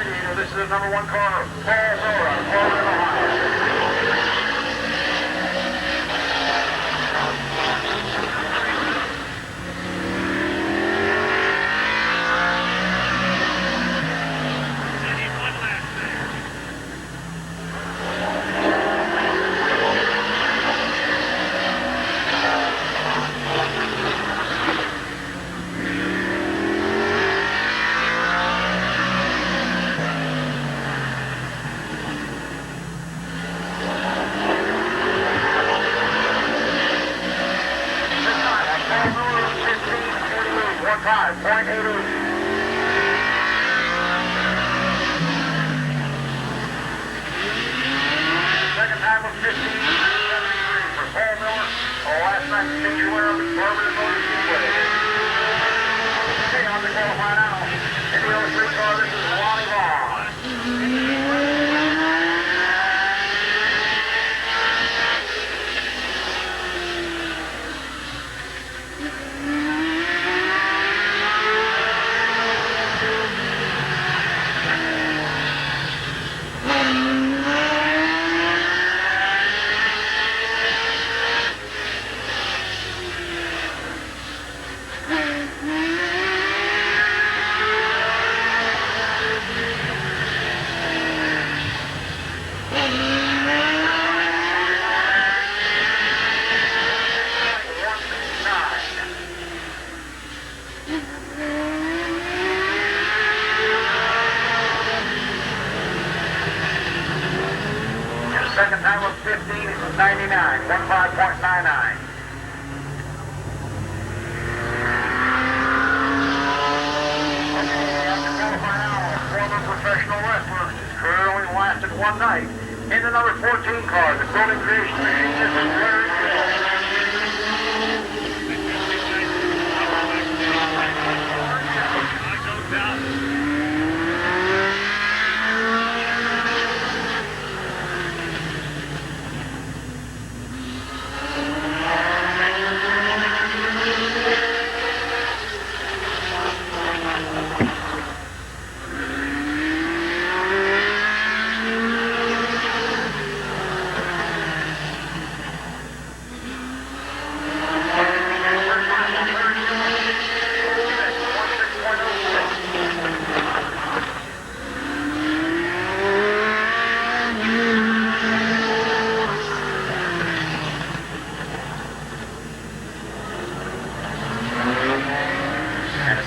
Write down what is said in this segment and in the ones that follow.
radiator. This is the number 1 car, Paul Zora, Portland, Ohio. Second time was 15.99, 15.99. Former professional wrestler. Career only lasted one night. Into number 14 car, the Building Creation Machine. This is Larry Gill.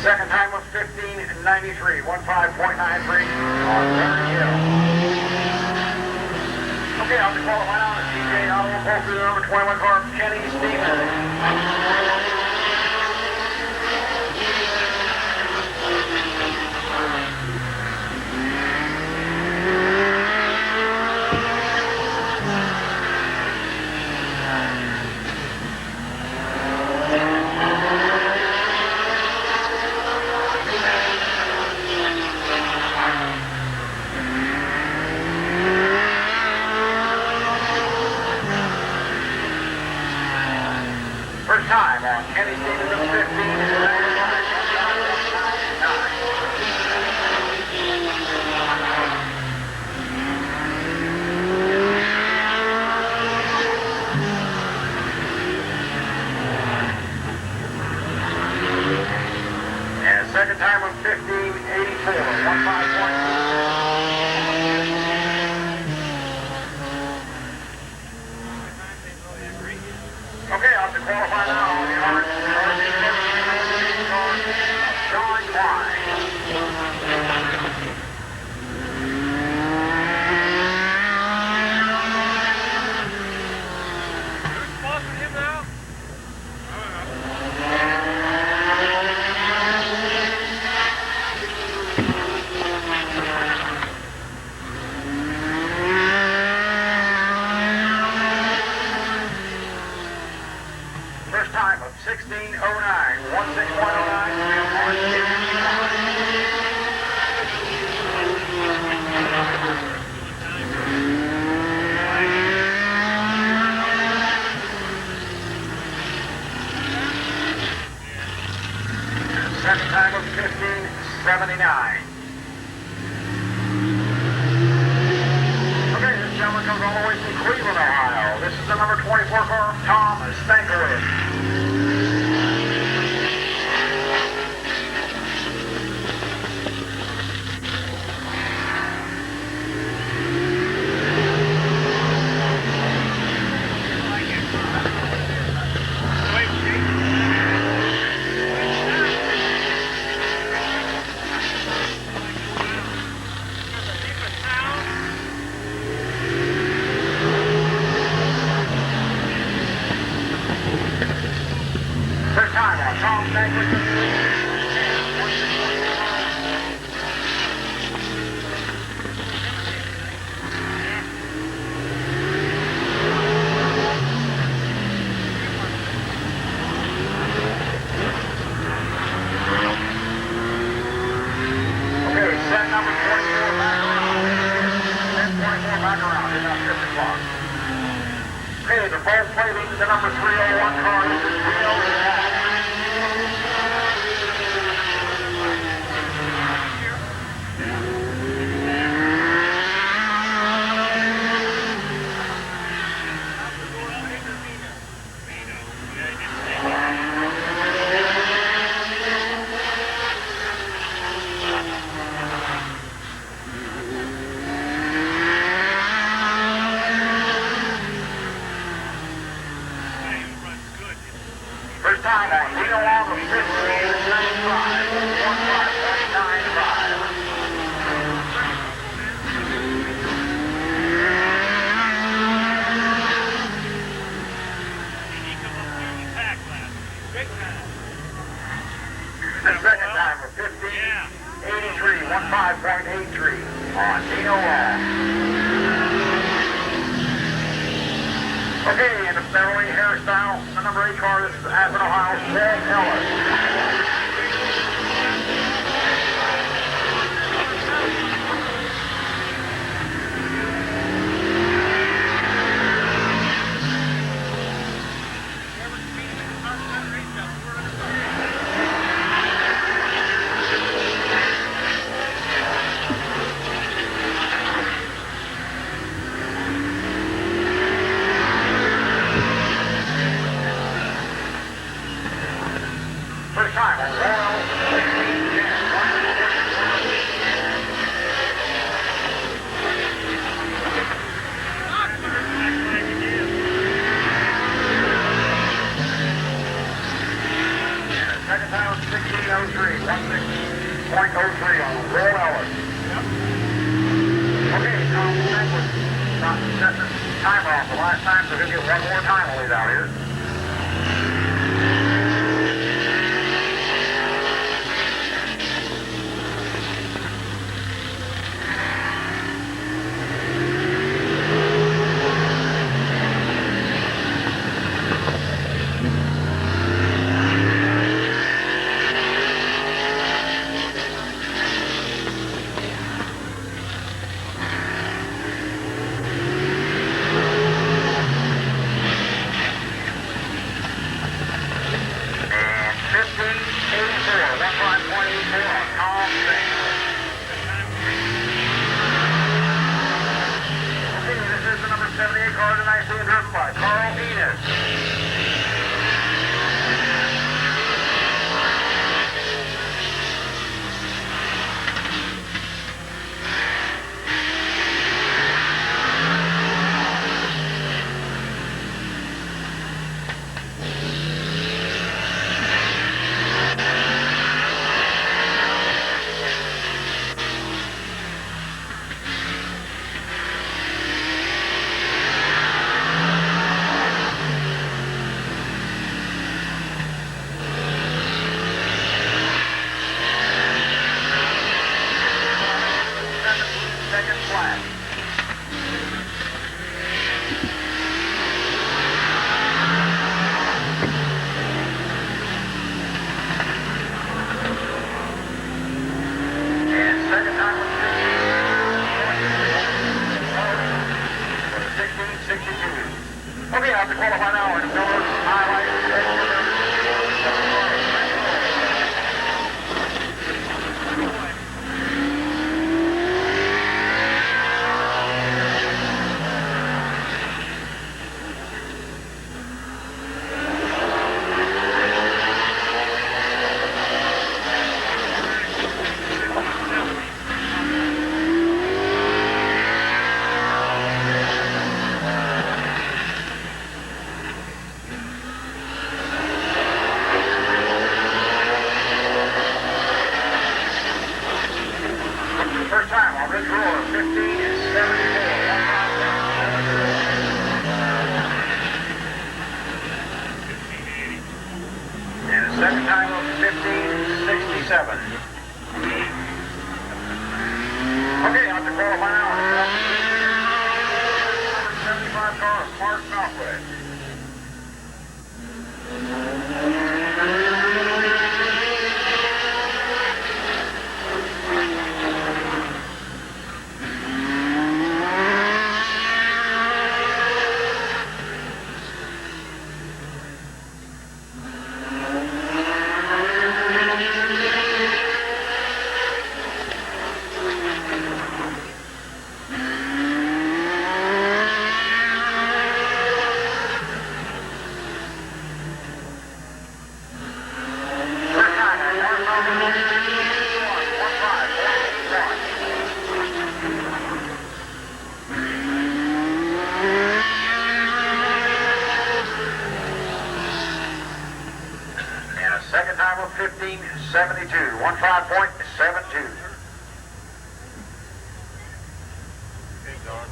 Second time was 15.93, 15.93 on Larry Gill. Okay, I'll be qualifying on the TJ Auto Poll through the number 21 car, Kenny Stevens. First time on Kenny Stevens of 15. And second time of 15.84, 15.1. Okay, I'll have to qualify now on the orange. Sean Klein. Who's sponsoring him now? comes all the way from Cleveland, Ohio. This is the number 24 car, Tom Stankiewicz. First time on Tom Stankiewicz. Okay, set number 24 back around. Set 24 back around. Did not skip the clock. Okay, the full plating, the number 301 car. This is 301. First time on Dino Long of 1595, 15495. The second time of 1583, 15.83 on Dino Long. Okay, in the Beverly hairstyle, the number 8 car, this is Aspen, Ohio, Paul Ellis. First time on Royal 1610. Second time on 1603, 16.03 on Royal Ellis. Okay, Tom Stankiewicz not set the timer off the last time, so he'll get one more time while he's out here. 15.72. 15.72. Okay, John.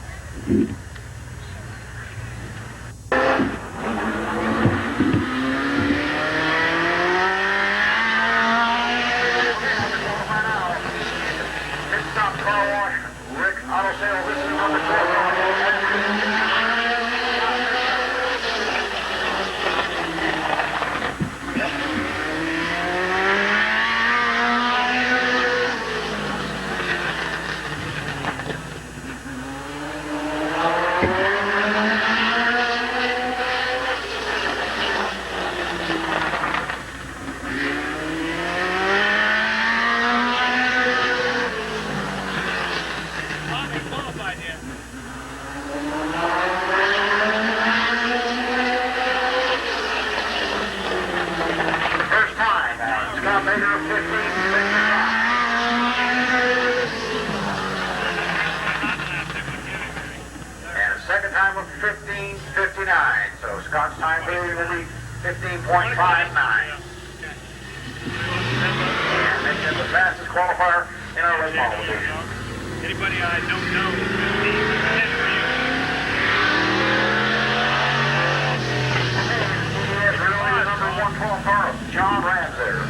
Pit stop car wash. Rick Auto Sales. This is number 4. Second time of 15.59. So Scott's time period will be 15.59. And making it the fastest qualifier in our late model division. Anybody I don't know is 15 for you. He is really the number 1 qualifier, John Ramser.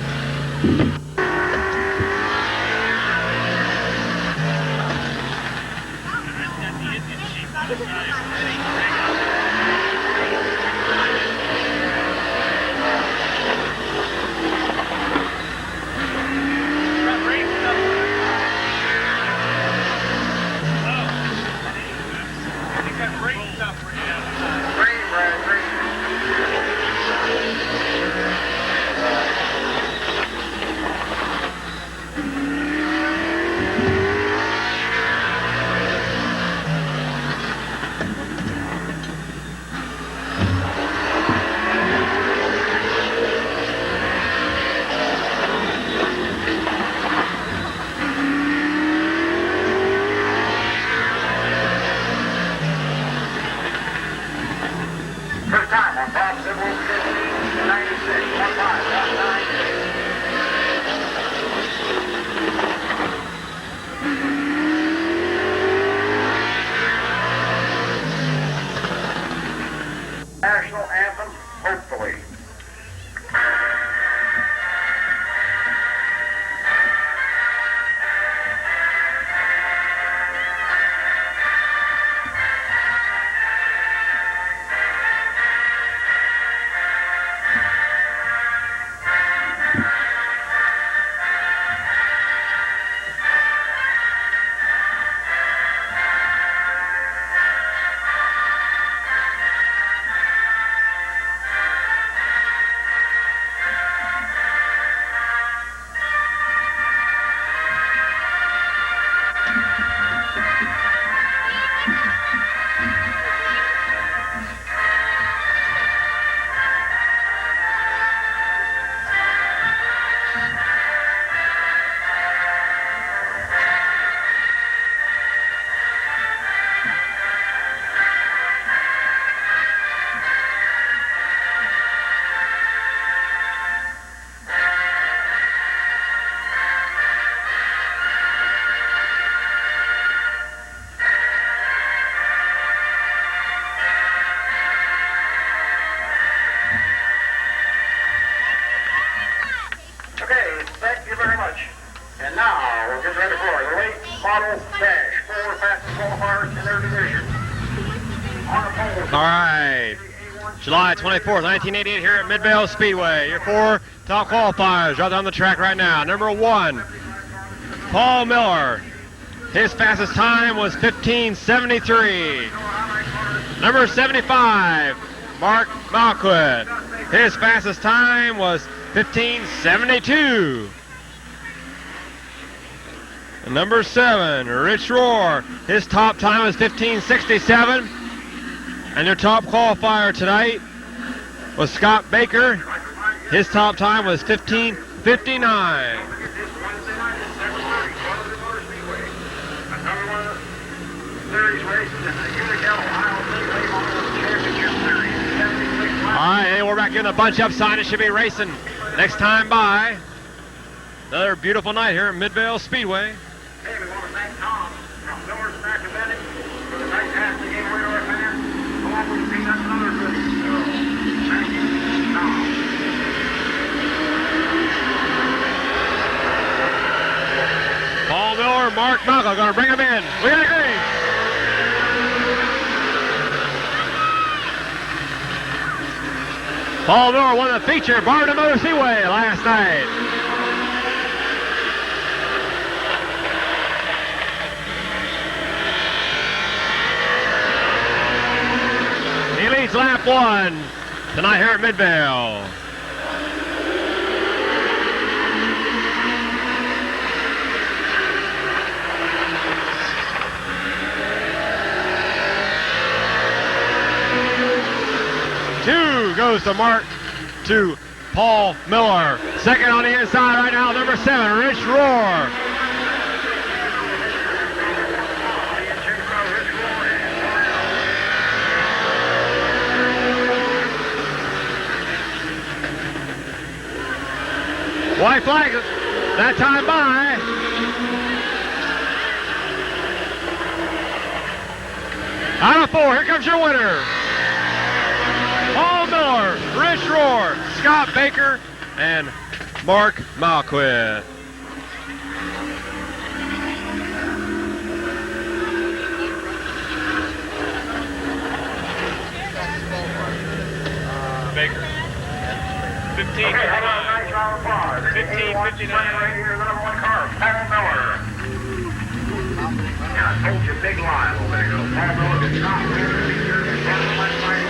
First time on Bob Civil 15.96. 15.99. National anthem, hopefully. And now we're getting ready for the late model dash. 4 fastest qualifiers in their division. On the pole. All right. July 24th, 1988 here at Mid-Vale Speedway. Your 4 top qualifiers right on the track right now. Number 1, Paul Miller. His fastest time was 15:73. Number 75, Mark Malquid. His fastest time was 15:72. And number 7, Rich Rohr. His top time was 15:67. And your top qualifier tonight was Scott Baker. His top time was 15:59. All right, hey, we're back in the bunch up sign. It should be racing next time by. Another beautiful night here at Midvale Speedway. Hey, we want to thank Tom from Miller's Snack Event for the nice pass they gave away to our fans. Along with peanuts and other goodies. So, thank you, Tom. Paul Miller, Mark Malcolm going to bring him in. We got a green. Paul Miller won the feature Barton Motor Seaway last night. He leads lap 1 tonight here at Midvale. Two goes to Paul Miller. Second on the inside right now, number 7, Rich Rohr. White flag that time by. Out of 4, here comes your winner. Paul Miller, Rich Rohr, Scott Baker, and Mark Malquith. Baker. 15. Okay, how about a nice round of applause? 15:59. Right here, the number 1 car, Paul Miller. Yeah, I told you, big line. Well, there you go. Paul Miller did not win the feature in front of last night.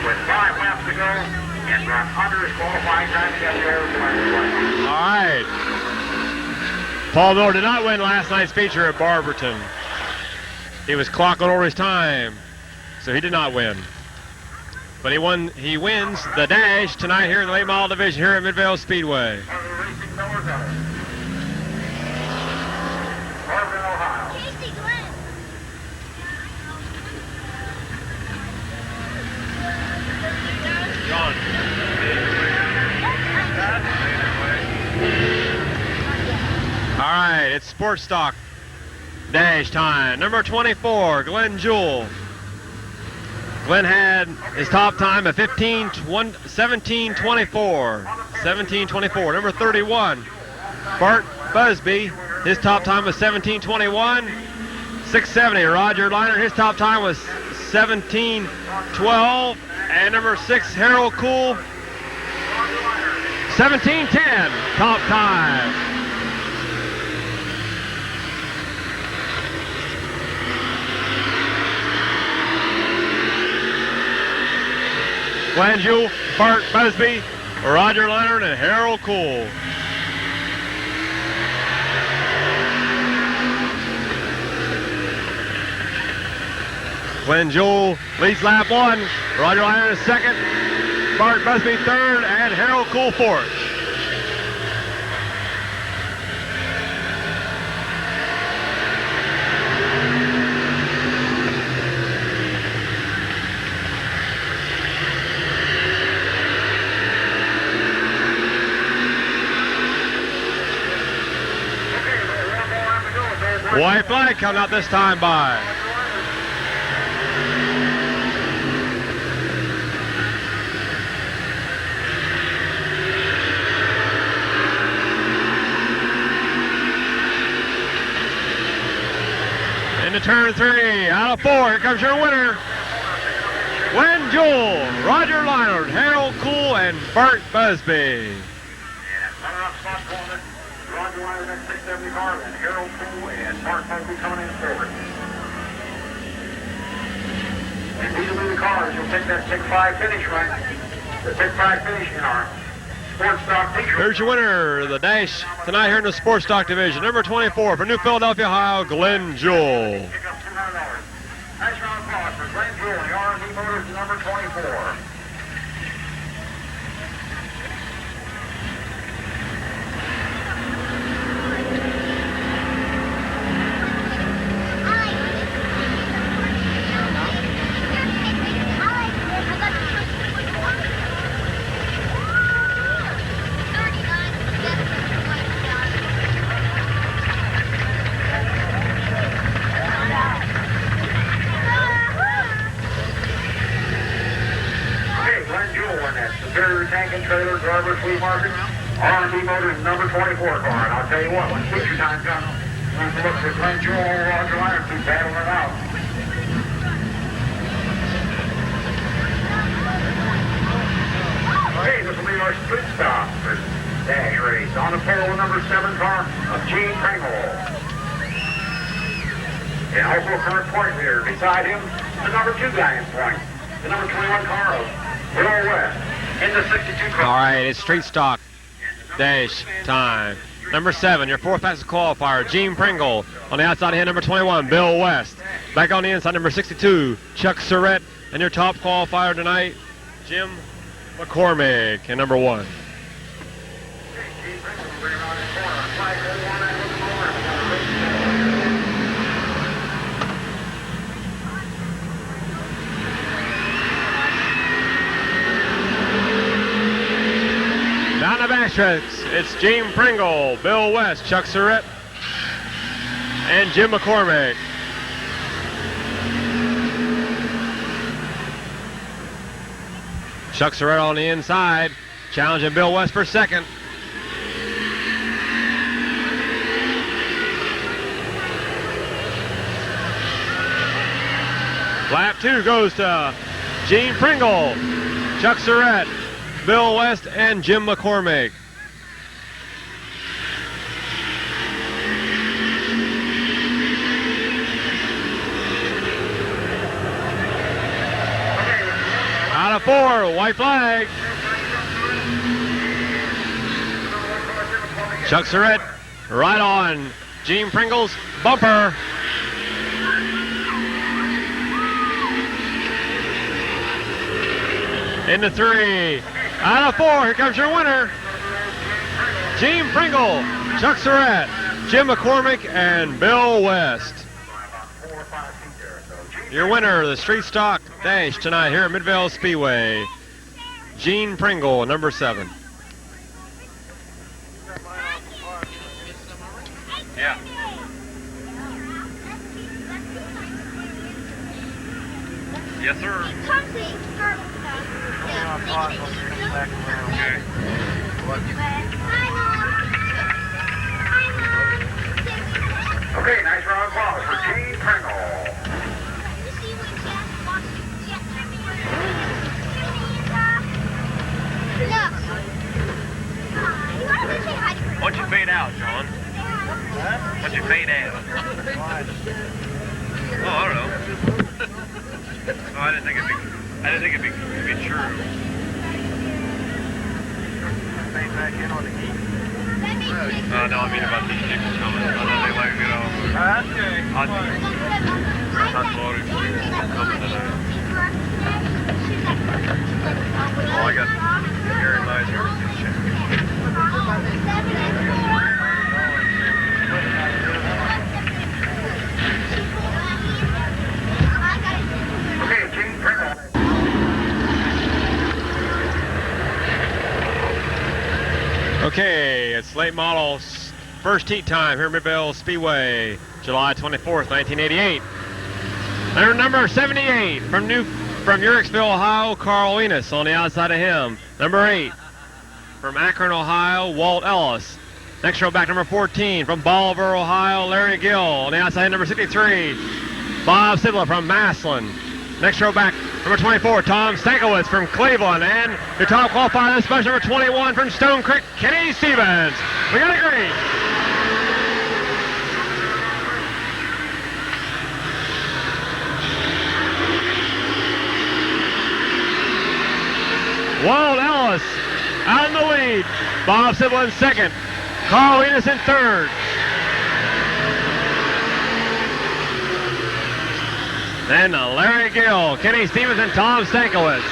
With 5 laps to go, and ran under his qualifying time to get the over. All right. Paul Miller did not win last night's feature at Barberton. He was clocking over his time, so he did not win. But he wins the dash tonight here in the late model division here at Midvale Speedway. John. All right, it's sports stock dash time. Number 24, Glenn Jewell. Glenn had his top time at 17:24. 17:24. Number 31, Bart Busby. His top time was 17:21. 670, Roger Liner. His top time was 17:12. And number 6, Harold Cool. 17:10, top time. Glenn Jewell, Bart Busby, Roger Leonard, and Harold Cool. Glenn Jewell leads lap 1, Roger Leonard is 2nd, Bart Busby 3rd, and Harold Cool 4th. White flag coming out this time by. Into turn 3, out of 4, here comes your winner. Glenn Jewell, Roger Leinert, Harold Cool, and Bart Busby. Roger Liner next 670 car, and Harold Poole and Mark Busby coming in forward. And these will be the cars. You'll take that 6-5 finish, right? The 6-5 finish in our sports stock feature. Here's your winner of the dash tonight here in the sports stock division. Number 24 for New Philadelphia, Ohio, Glenn Jewell. Pick up $200. Nice round of applause for Glenn Jewell, the R&D Motors, number 24. trailer, Garbers, Flea Market. R&B Motors number 24 car. And I'll tell you what, when feature time comes, you have to look for Glenn Joel or Roger Lyon keep battling it out. Okay, this will be our split stop for dash race. On the pole, number 7 car of Gene Pringle. And also a current point leader. Beside him, the number 2 guy in point. The number 21 car of Bill West. In the 62 car. All right, it's street stock dash time. Number 7, your 4th fastest qualifier, Gene Pringle. On the outside of him, number 21, Bill West. Back on the inside, number 62, Chuck Surratt. And your top qualifier tonight, Jim McCormick, and number 1. Down the backstretch, it's Gene Pringle, Bill West, Chuck Surratt, and Jim McCormick. Chuck Surratt on the inside, challenging Bill West for second. Lap 2 goes to Gene Pringle, Chuck Surratt, Bill West, and Jim McCormick. Out of 4, white flag. Chuck Surratt right on Gene Pringle's bumper. Into 3. Out of 4, here comes your winner. Gene Pringle, Chuck Surratt, Jim McCormick, and Bill West. Your winner of the Street Stock Dash tonight here at Midvale Speedway, Gene Pringle, number 7. Yeah. Yes, sir. Okay. Okay, nice round of applause for Gene Pringle. Why don't you fade out, John? Why don't you fade out? Oh, I don't know. Oh, I didn't think it'd be true. Fade back in on the heat. No, I mean about these people coming. I know they like, you know. Okay. Hot water coming tonight. Oh, I got Gary Lies here. Okay, Gene Pringle. Okay, it's late models first heat time here at Midvale Speedway, July 24th, 1988. Number 78 from Uricksville, Ohio, Carl Enos on the outside of him. Number 8 from Akron, Ohio, Walt Ellis. Next row back, number 14 from Bolivar, Ohio, Larry Gill. On the outside, number 63, Bob Sidler from Massillon. Next row back, number 24, Tom Stankiewicz from Cleveland. And your top qualifier this special, number 21 from Stone Creek, Kenny Stevens. We got a green. Walt Ellis out in the lead. Bob Sidler in second. Carl Enos in third. Then Larry Gill, Kenny Stevens, and Tom Stankiewicz.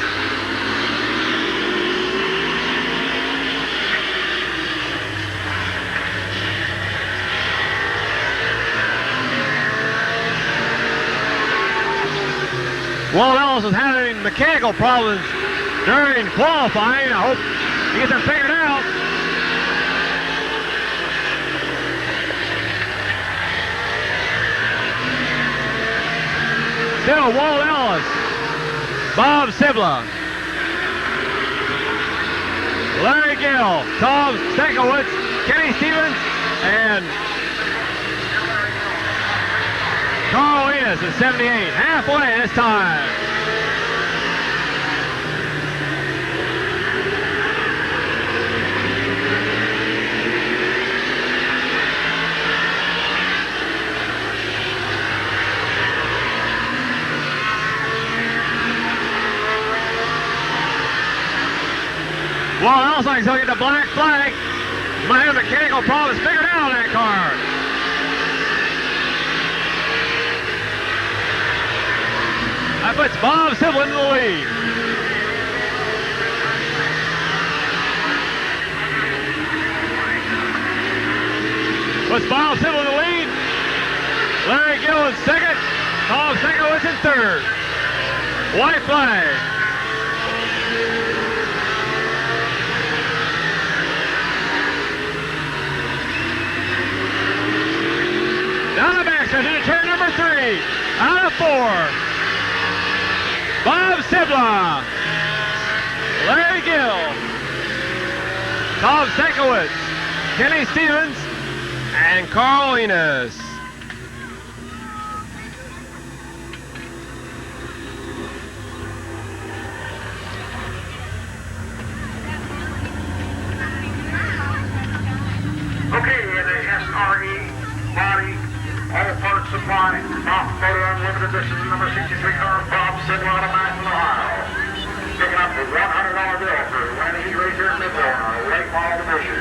Walt Ellis was having mechanical problems during qualifying. I hope he gets them figured out. Still Walt Ellis, Bob Sidler, Larry Gill, Tom Stankiewicz, Kenny Stevens, and Carl Enos at 78. Halfway this time. Well, it looks like he's going to get the black flag. You might have mechanical problems figured out on that car. That puts Bob Sybil in the lead. Puts Bob Sybil in the lead. Larry Gill in second. Tom Stankiewicz in third. White flag. Down the backstretch into turn number 3. Out of 4. Bob Sibla. Larry Gill. Tom Stankiewicz. Kenny Stevens. And Carl Enos. Okay, the SRE body. All parts supply, top motor unlimited. This is number 63 car, Bob Sidwell out of Madison, Ohio. Picking up the $100 bill for winning heat race here in Midvale on a late model division.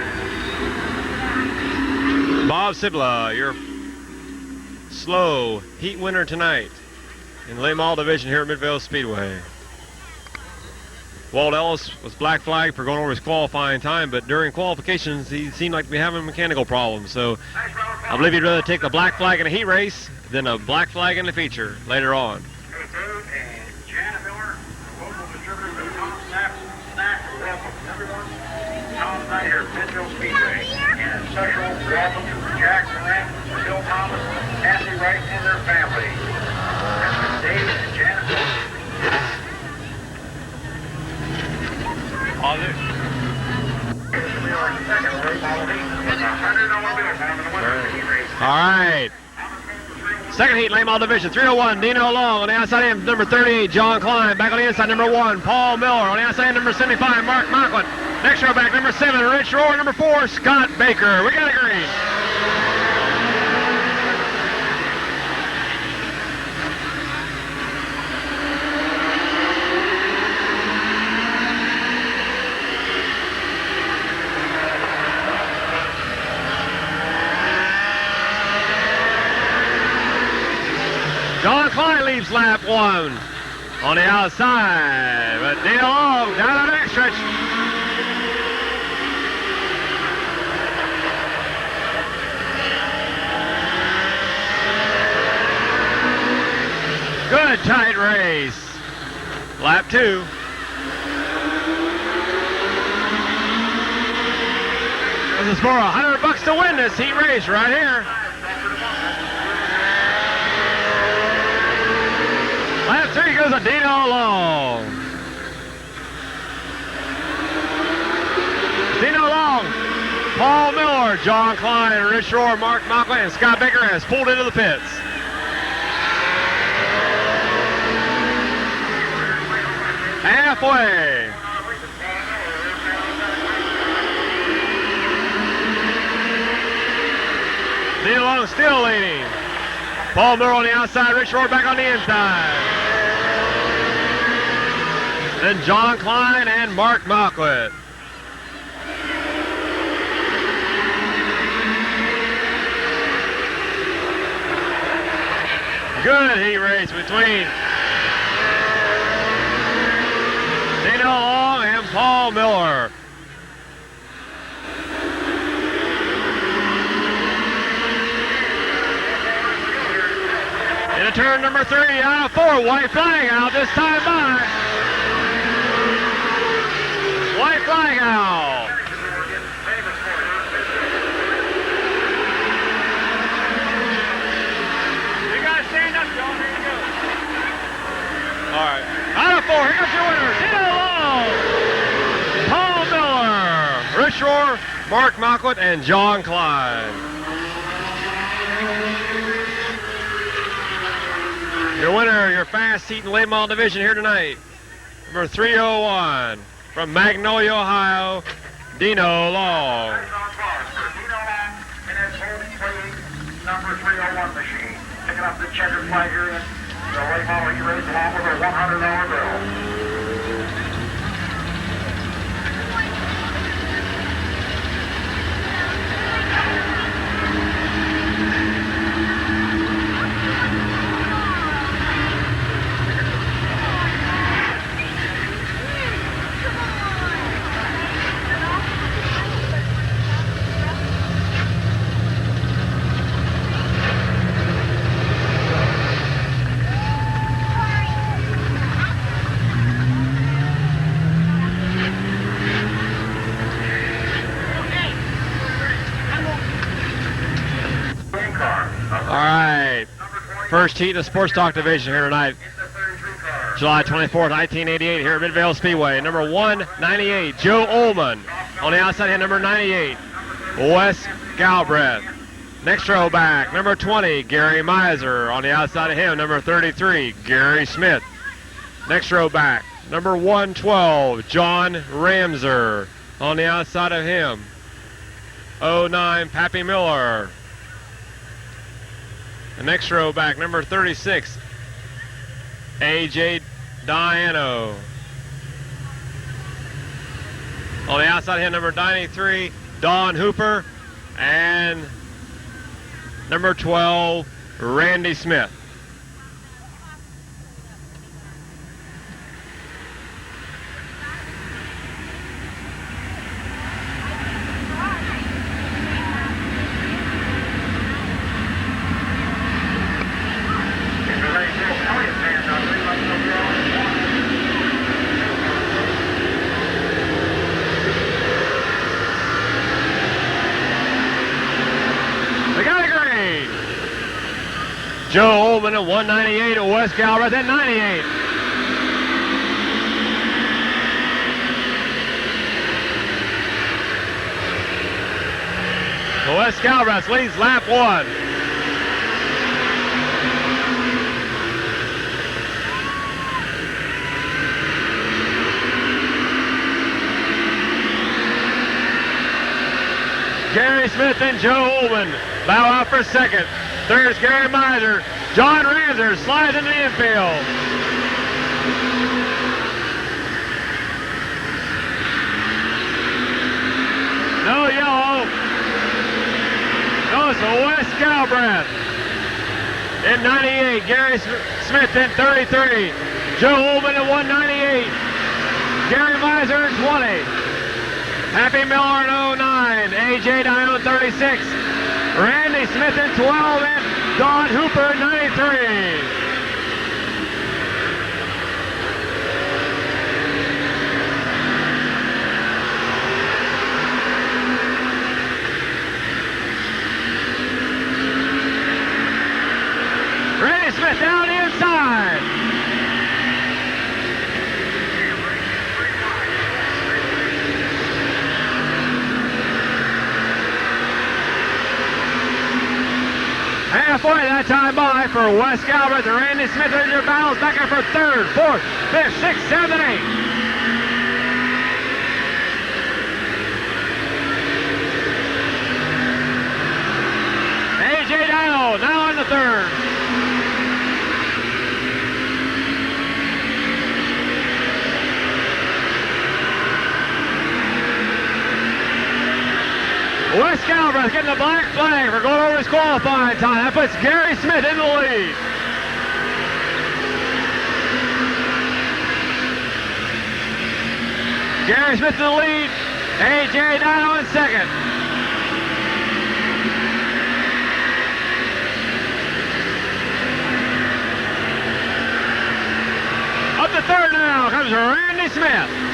Bob Sibla, your slow heat winner tonight in the late model division here at Midvale Speedway. Walt Ellis was black flag for going over his qualifying time, but during qualifications he seemed like to be having mechanical problems. So I believe he'd rather take the black flag in a heat race than a black flag in the feature later on. Hey, Dave and Janet Miller, local distributors of Tom Snacks, welcome everyone. Tom's night here at Midvale Speedway. And a special welcome to Jack Durant, Bill Thomas, Kathy Wright, and their family. That's Dave and Janet Miller. All right. Second heat, late model division. 301, Dino Long on the outside end, number 38, John Klein. Back on the inside, number 1, Paul Miller. On the outside end, number 75, Mark Macklin. Next row back, number 7, Rich Rohr. Number 4, Scott Baker. We got a green. John Klein leaves lap 1 on the outside, but Dino Long down the backstretch. Good tight race. Lap 2. This is for $100 to win this heat race right here. Lap 3 goes to Dino Long. Dino Long, Paul Miller, John Klein, Rich Rohr, Mark Macklin, and Scott Baker has pulled into the pits. Halfway. Dino Long still leading. Paul Miller on the outside, Rich Rohr back on the inside. Then John Klein and Mark Macklin. Good heat race between Dino Long and Paul Miller. Into turn number 3, out of 4, white flag out this time by. White flag out. You guys stand up, John. Here you go. All right. Out of 4, here comes your winner, Dino Long, Paul Miller. Mark Malklet, and John Klein. Your winner, your fast seat and late model division here tonight, number 301 from Magnolia, Ohio, Dino Long. Number 301 machine. Picking up the checkered flag here in the late model heat race along with a $100 bill. First heat in the Sports Talk division here tonight, July 24th, 1988, here at Midvale Speedway. Number 198, Joe Ullman. On the outside hand, number 98, Wes Galbraith. Next row back, number 20, Gary Miser. On the outside of him, number 33, Gary Smith. Next row back, number 112, John Ramser. On the outside of him, 09, Pappy Miller. The next row back, number 36, A.J. Diano. On the outside here, number 93, Don Hooper. And number 12, Randy Smith. Joe Ullman at 198, and Wes Galbraith at 98. Wes Galbraith leads lap 1. Gary Smith and Joe Ullman bow out for second. There's Gary Miser. John Ramser slides into the infield. No yellow. Goes to Wes Galbraith in 98. Gary Smith in 33. Joe Ullman at 198. Gary Miser in 20. Happy Miller in 09. A.J. Dion 36. Randy Smith in 12 and Don Hooper in 93. Randy Smith down the inside. Halfway that time by for Wes Galbraith and Randy Smith. There's your battles back in for third, fourth, fifth, sixth, seventh, and eighth. A.J. Dino now in the third. Wes Galbraith getting the black flag for going over his qualifying time. That puts Gary Smith in the lead. Gary Smith in the lead. A.J. Dino in second. Up to third now comes Randy Smith.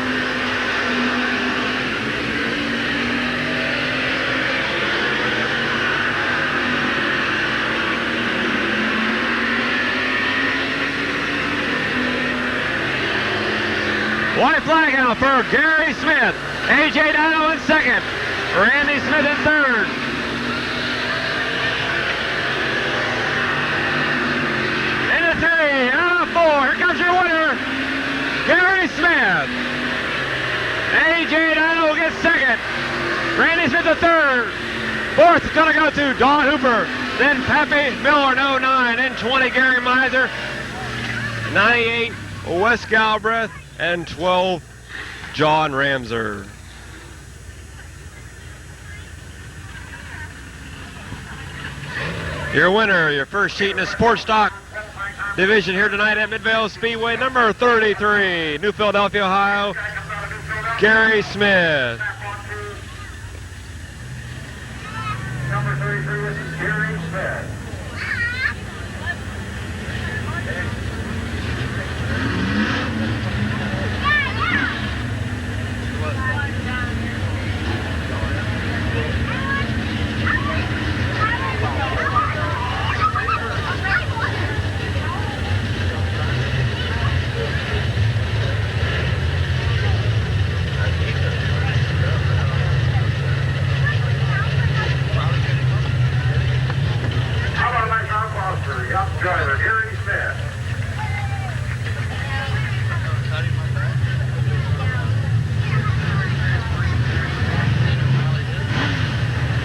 White flag out for Gary Smith. A.J. Dino in second. Randy Smith in third. Into 3, out of 4. Here comes your winner, Gary Smith. A.J. Dino gets second. Randy Smith the third. Fourth is going to go to Don Hooper. Then Pappy Miller in 09. Then 20, Gary Miser. 98, Wes Galbraith. And 12, John Ramser. Your winner, your first heat in the sports stock division here tonight at Midvale Speedway, number 33, New Philadelphia, Ohio, Gary Smith. Number 33 is Gary Smith. Driver Gary Smith.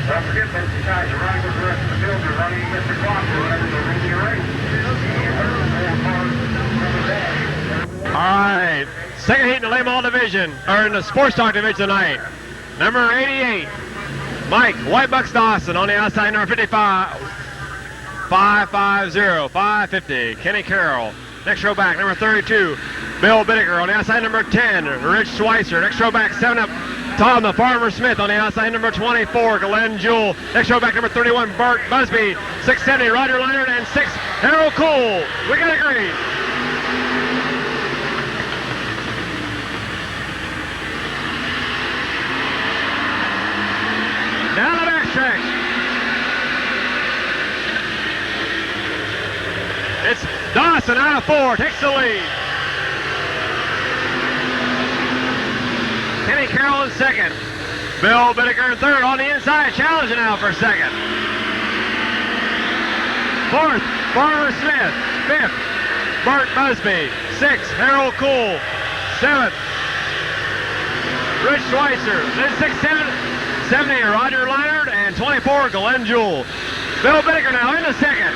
Don't forget, folks, you guys are running with the rest of the field. You're running against the clock. You're running the linear race. All right, second heat in the late model division, or in the sports stock division tonight. Number 88, Mike Whitebucks Dawson on the outside, number 55. 550, 550, Kenny Carroll. Next row back, number 32, Bill Bittaker. On the outside, number 10, Rich Schweitzer. Next row back, 7 up, Tom the Farmer Smith. On the outside, number 24, Glenn Jewell. Next row back, number 31, Bart Busby. 670, Roger Leonard. And 6, Harold Cole. We got agreed. Down the backstretch. It's Dawson out of 4, takes the lead. Kenny Carroll in second. Bill Bittaker in third on the inside, challenging now for second. Fourth, Farmer Smith. Fifth, Bart Busby. Sixth, Harold Cool. Seventh, Rich Schweitzer. Then 6, 70, Roger Leonard. And 24, Glenn Jewell. Bill Bittaker now in the second.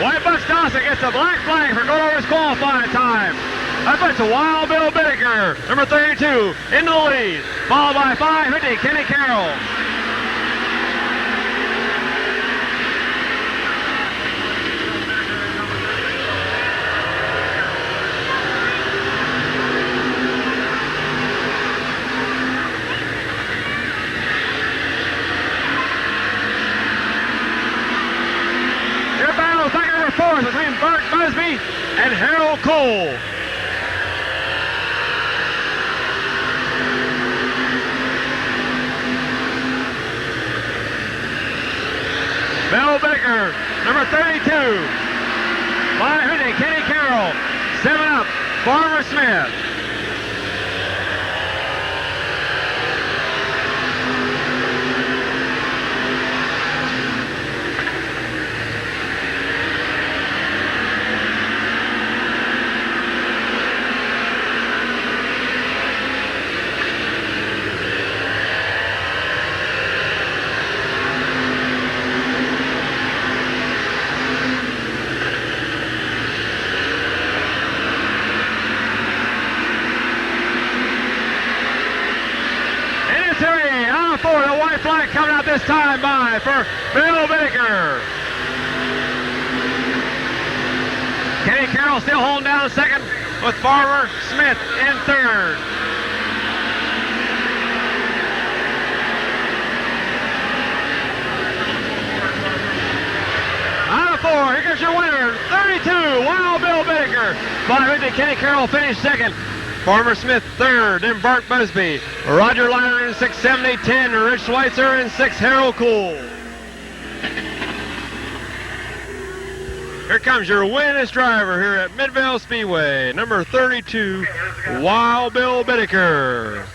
Whitebucks Dawson gets a black flag for going over his qualifying time. That puts Wild Bill Bittaker, number 32, in the lead, followed by 550, Kenny Carroll. Fourth between Bart Busby and Harold Cole. Bill Bittaker, number 32. 500, Kenny Carroll. 7 up, Farmer Smith. For the white flag coming out this time by for Bill Bittaker. Kenny Carroll still holding down second with Farmer Smith in third. Out of 4, Wild Bill Bittaker. Bonavita Kenny Carroll finished second. Farmer Smith third, then Bart Busby. Roger Liner in 6, 7, 8, 10. Rich Schweitzer in 6, Harold Cool. Here comes your winningest driver here at Midvale Speedway, number 32, Wild Bill Bittaker.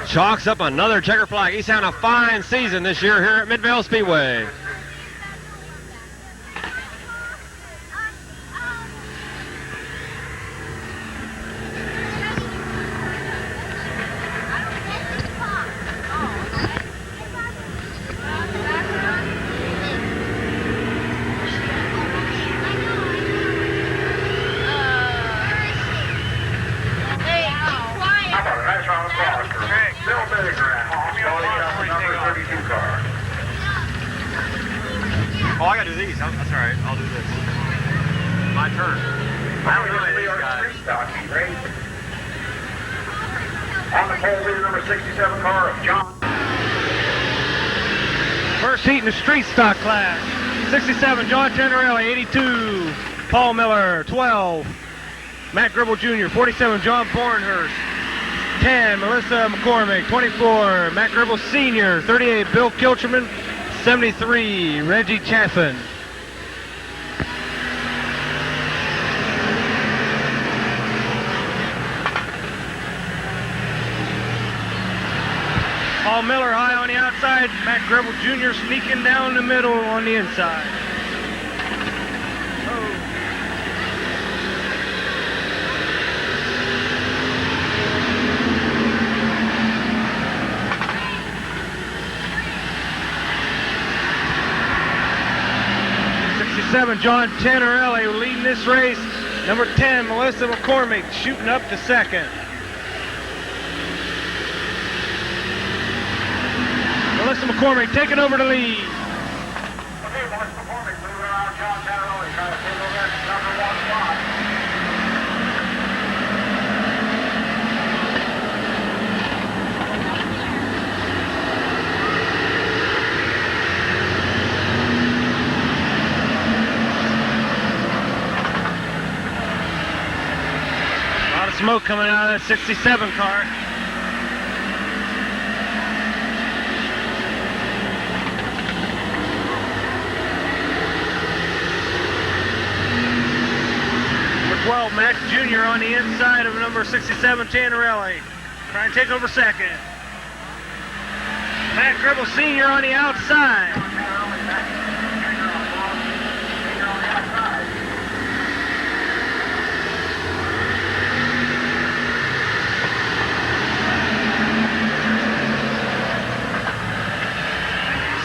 Chalks up another checker flag. He's having a fine season this year here at Midvale Speedway. Oh, I gotta do these. That's all right. I'll do this. My turn. I don't know any of these guys. On the pole, leader number 67 car of John. First heat in the street stock class. 67, John Tenderelli. 82, Paul Miller. 12, Matt Gribble Jr. 47, John Bornhurst. 10, Melissa McCormick. 24, Matt Gribble Sr. 38, Bill Kilcherman. 73, Reggie Chaffin. Paul Miller high on the outside, Matt Gribble Jr. sneaking down the middle on the inside. John Tenderelli leading this race. Number 10, Melissa McCormick shooting up to second. Melissa McCormick taking over the lead. Okay, Melissa McCormick moving around John Tenderelli, trying to take over that number 1 spot. Smoke coming out of that 67 car. Number 12, Max Jr. on the inside of number 67, Tannerelli. Trying to take over second. Matt Gribble Sr. on the outside.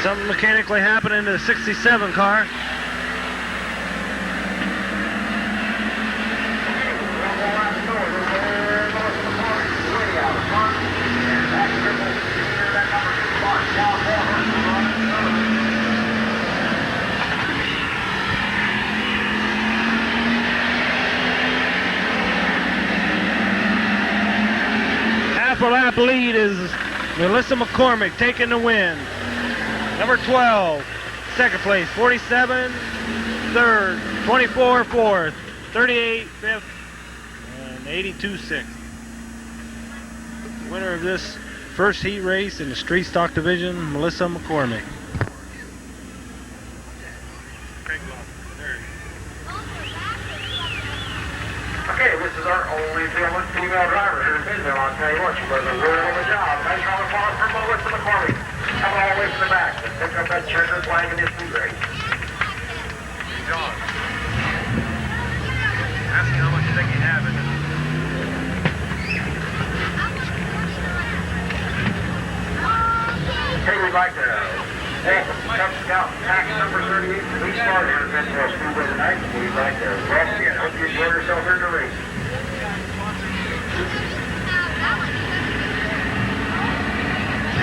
Something mechanically happening to the 67 car. Half a lap lead is Melissa McCormick taking the win. Number 12, second place, 47, third, 24, fourth, 38, fifth, and 82, sixth. Winner of this first heat race in the street stock division, Melissa McCormick. Okay, this is our only female driver here in Midvale. I'll tell you what, she does a really good job. Nice round of applause for Melissa McCormick. Coming all the way from the back to pick up that checker flag in this heat race. John, ask me how much you think you have in it. Hey, we'd like to welcome Cub Scout Pack number 38. We started here at Midvale Speedway tonight. We'd like to welcome you and hope you enjoyed yourself here in the race.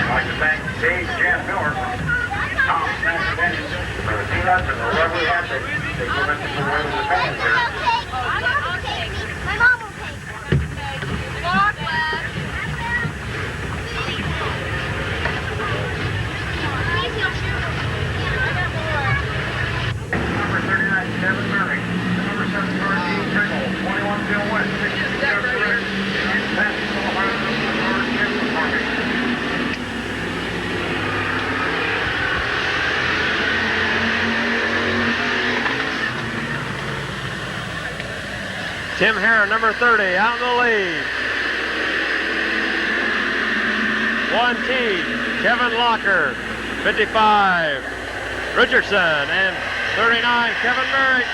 I'd like to thank Dave and Jan Miller, Tom Smith and Dennis for the peanuts and the lovely hat that they give us to put away to the fans here. My mom will take me. My mom will take me. Walk left. Easy, I'll shoot. Yeah, I got more. Number 38. Tim Heron, number 30, out in the lead. 1T, Kevin Locker, 55, Richardson, and 39, Kevin Merrick.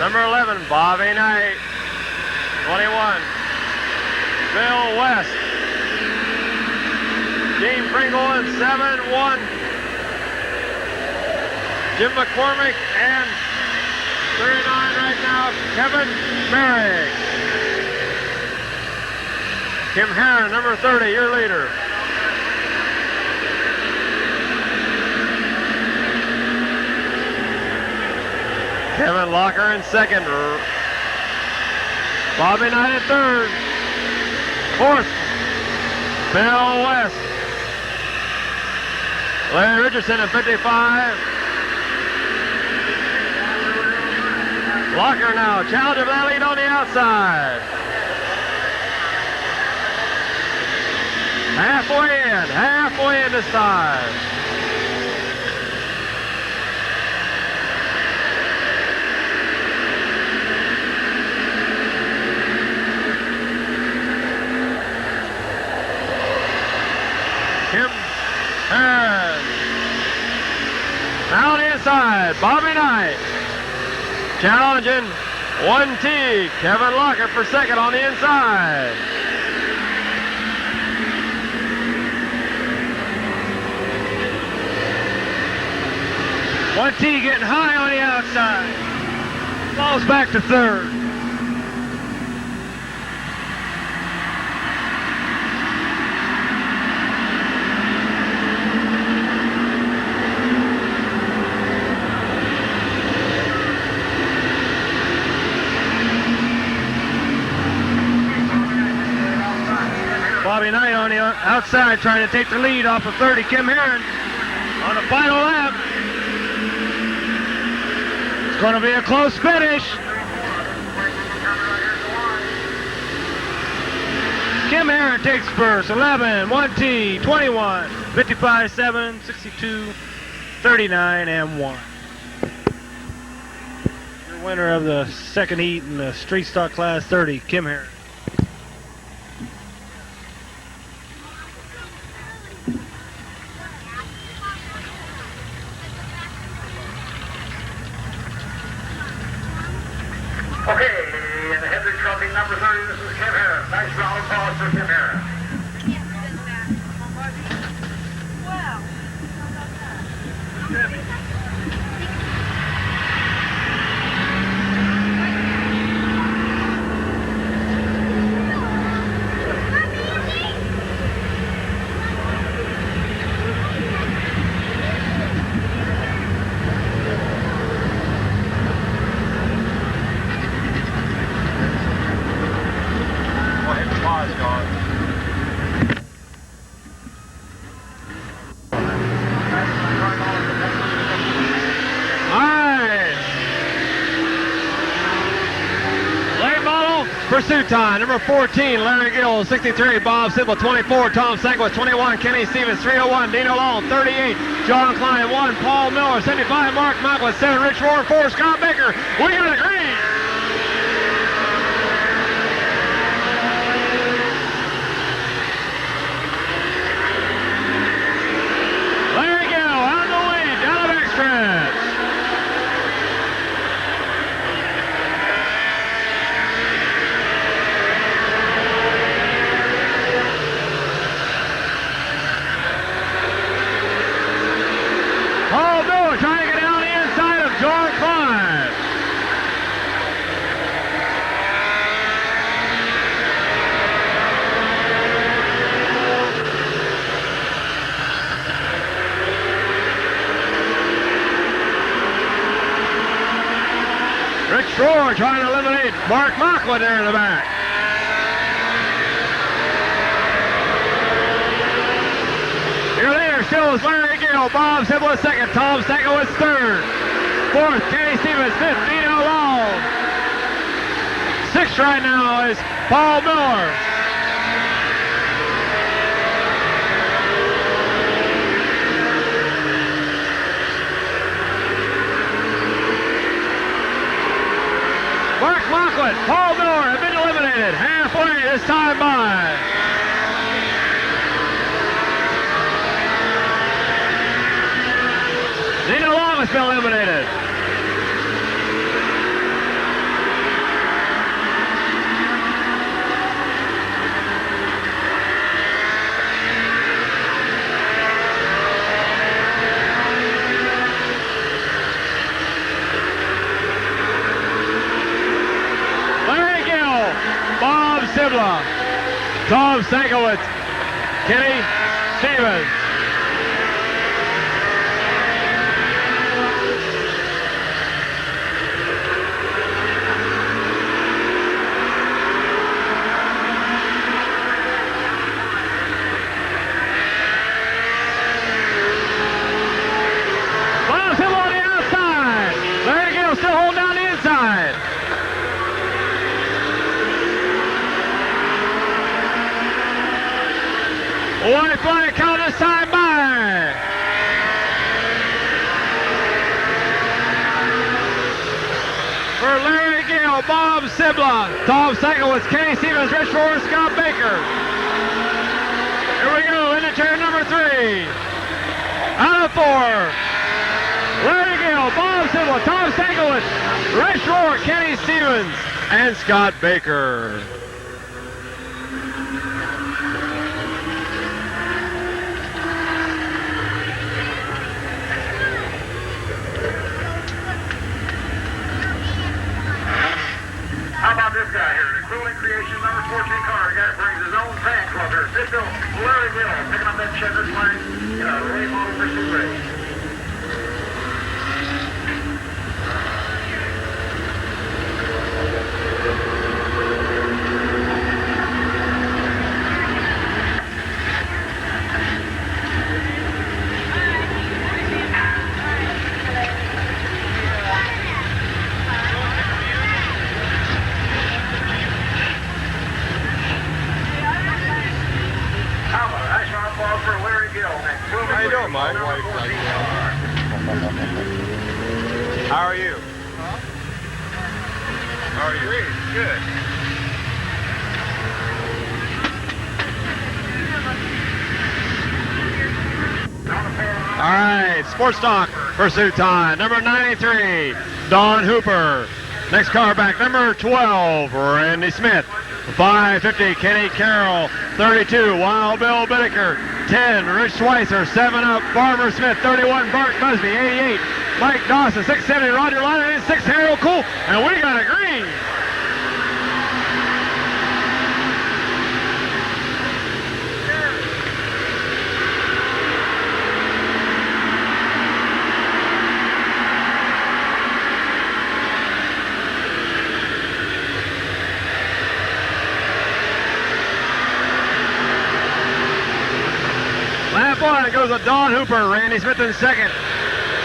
Number 11, Bobby Knight, 21, Bill West. Gene Pringle in 7-1. Jim McCormick and 39 right now, Kevin Merrick. Kim Heron, number 30, your leader. Kevin Locker in second. Bobby Knight in third. Fourth, Bill West. Larry Richardson at 55. Locker now, challenger for that lead on the outside. Halfway in this time. Kim Heron. Now on the inside, Bobby Knight. Challenging 1T, Kevin Locker for second on the inside. One T getting high on the outside. Falls back to third. Bobby Knight on the outside trying to take the lead off of 30. Kim Heron on the final lap. It's going to be a close finish. Kim Heron takes first. 11, 1T, 21, 55, 7, 62, 39, and 1. Your winner of the second heat in the street stock class 30, Kim Heron. Okay, in the Hendrick Trophy number 30, this is Kim Heron. Nice round of applause for Kim Heron. Pursuit time, number 14, Larry Gill, 63, Bob Sibble, 24, Tom Sanquist, 21, Kenny Stevens, 301, Dino Long, 38, John Klein, 1, Paul Miller, 75, Mark Michael, 7, Rich Rohr, 4, Scott Baker, we got a green! Larry Gill out in the lead, down the backstretch. Trying to get down the inside of John Klein. Rich Rohr trying to eliminate Mark Mocklin there in the back. Your leader still is Larry Gill. Bob Sibble is second. Tom Steckel is third. Fourth, Kenny Stevens. Fifth, Dino Long. Sixth right now is Paul Miller. Mark Mocklin, Paul Miller have been eliminated. Halfway this time by. Nina Long has been eliminated. Sibla, Tom Sankowitz, Kenny Stevens. Bob Sibla on the outside. Larry Gill still holding down the inside. White flag count this time by. For Larry Gill, Bob Sibla, Tom Sankowitz, Kenny Stevens, Rich Rohr, Scott Baker. Here we go, into turn number 3. Out of 4. Larry Gill, Bob Sibla, Tom Sankowitz, Rich Rohr, Kenny Stevens, and Scott Baker. How about this guy here? The Cooling Creation number 14 car. The guy brings his own fan club here. Official Larry Gill picking up that checker flag in a late model pursuit race. How you doing, Mike? How are you? How are you? Good. All right, Sports Talk pursuit time. Number 93, Don Hooper. Next car back, number 12, Randy Smith. 550, Kenny Carroll. 32, Wild Bill Bittaker. 10, Rich Schweitzer. 7 up, Farmer Smith. 31, Bart Busby. 88, Mike Dawson. 670, Roger Liner. And 6, Harold Cool. And we got a green. Lap 1 goes with Don Hooper, Randy Smith in second,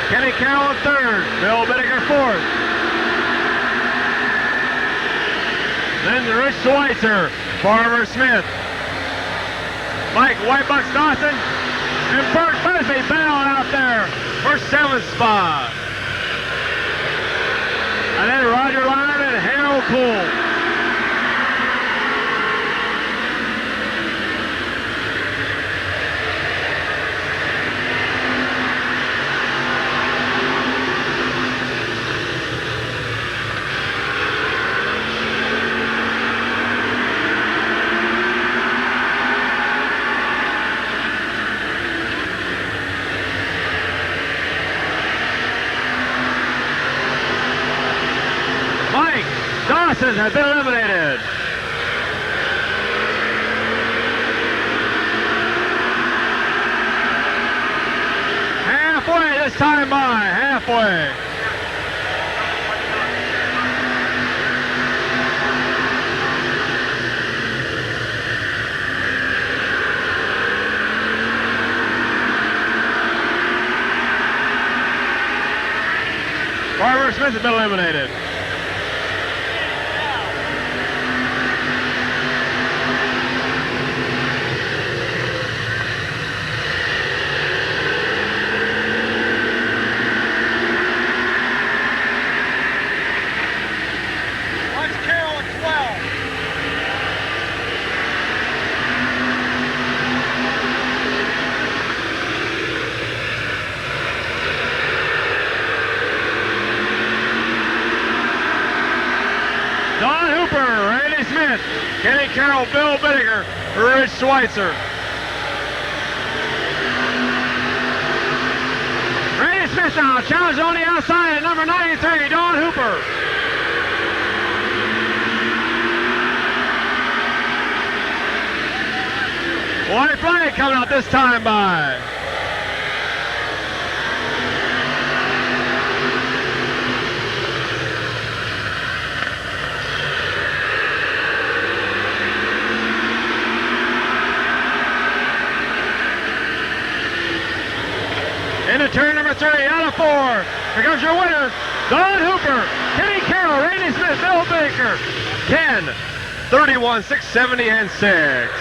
Kenny Carroll in third, Bill Bittaker fourth. Then Rich Schweitzer, Farmer Smith, Mike Whitebucks Dawson, and Bert Busby battling out there for 7th spot. And then Roger Lyon and Harold Cool. Dawson has been eliminated. Halfway this time by, halfway. Farmer Smith has been eliminated. Don Hooper, Randy Smith, Kenny Carroll, Bill Bittiger, Rich Schweitzer. Randy Smith now, challenge on the outside at number 93, Don Hooper. White flag coming out this time by. Into turn number 3, out of 4. Here comes your winner, Don Hooper, Kenny Carroll, Randy Smith, Bill Baker. 10, 31, 670, and 6.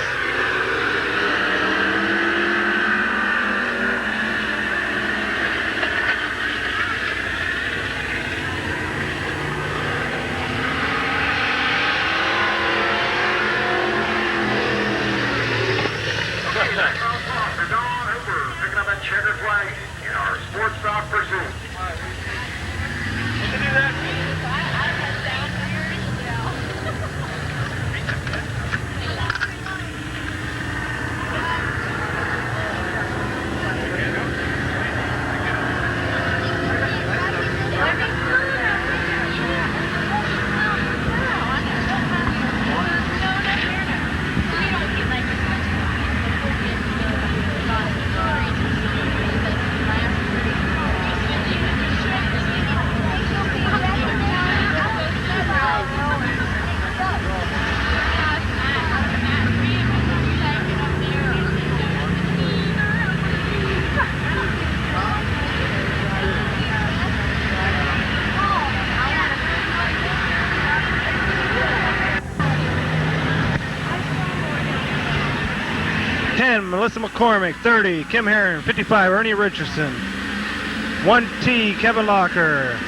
Checker flag in our sports stock pursuit. Melissa McCormick, 30, Kim Herron, 55, Ernie Richardson, 1T, Kevin Locker,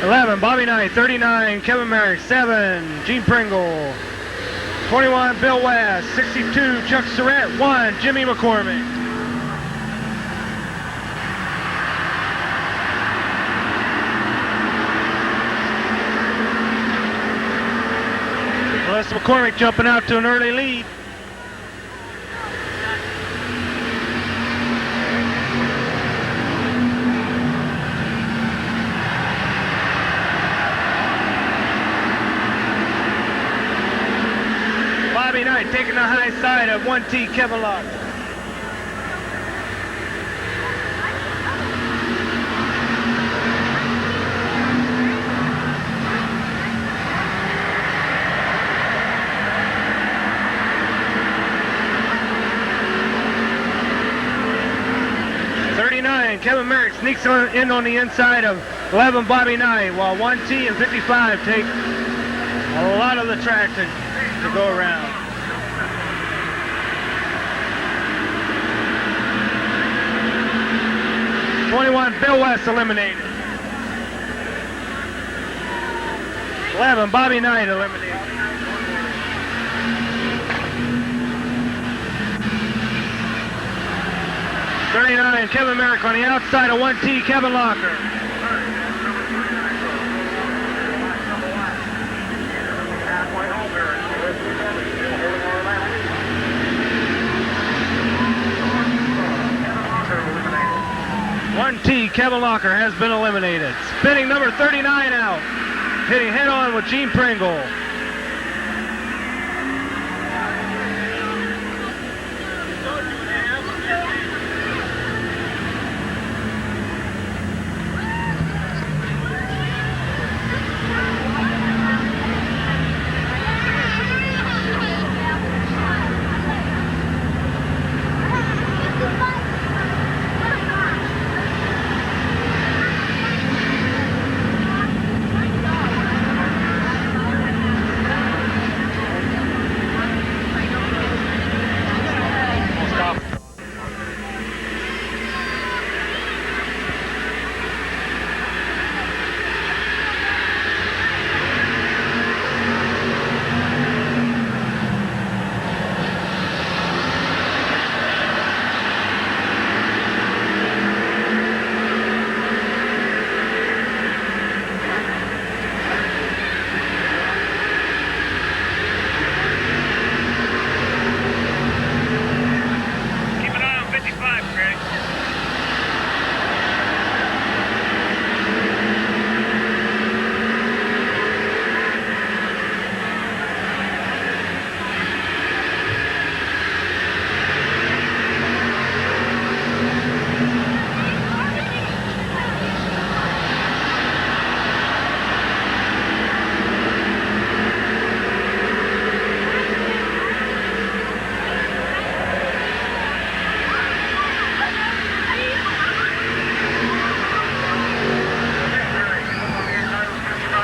11, Bobby Knight, 39, Kevin Merrick, 7, Gene Pringle, 21, Bill West, 62, Chuck Surratt, 1, Jimmy McCormick. Melissa McCormick jumping out to an early lead. Bobby Knight taking the high side of 1T Kevin Lock. Kevin Merrick sneaks in on the inside of 11 Bobby Knight, while 1T and 55 take a lot of the track to go around. Bill West eliminated. 11 Bobby Knight eliminated. Kevin Merrick on the outside of 1T, Kevin Locker. One T, Kevin Locker has been eliminated. Spinning number 39 out. Hitting head on with Gene Pringle.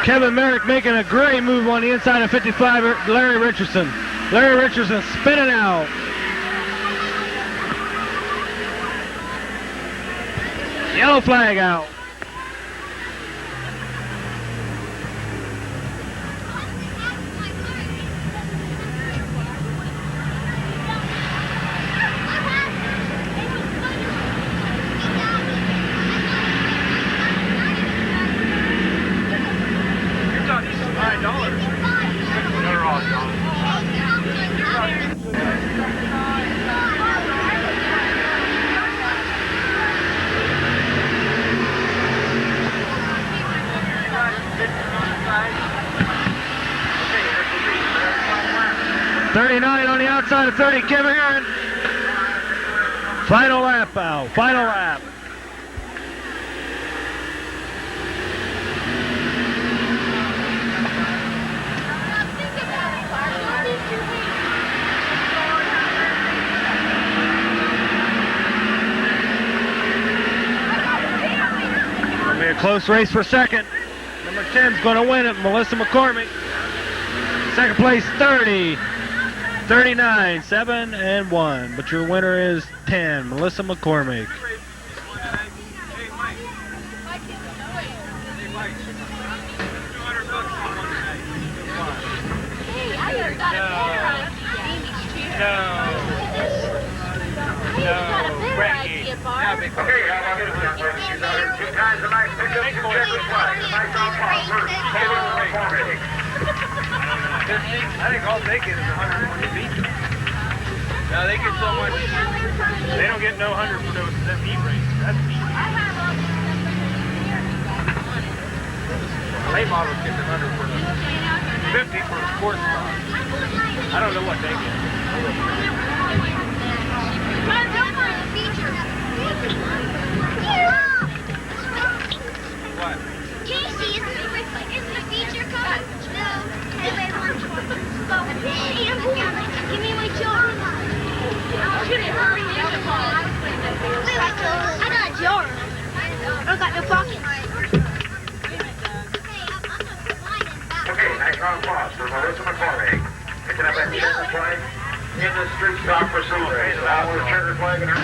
Kevin Merrick making a great move on the inside of 55, Larry Richardson. Larry Richardson spinning out. Yellow flag out. On the outside of 30, Kevin Aaron. Final lap out. Final lap. It'll be a close race for second. Number 10's going to win it, Melissa McCormick. Second place, 30. 39, 7 and 1, but your winner is 10, Melissa McCormick. Okay, how about this young lady? She's out here 2 times tonight. Pick up your checkered flag. Nice on first. I think all they get is 120 feet. No, they get so much. They don't get no 100 for those heat races. That's easy. Late models get the 100 for the 50 for the sports car. I don't know what they get. What? Casey, isn't the feature car? No. Give me my jar. I got a jar. I got no pockets. Okay, nice round of applause for Melissa McCormick. Picking up that checkered flag in the street stock pursuit race. Now with a checkered flag in her.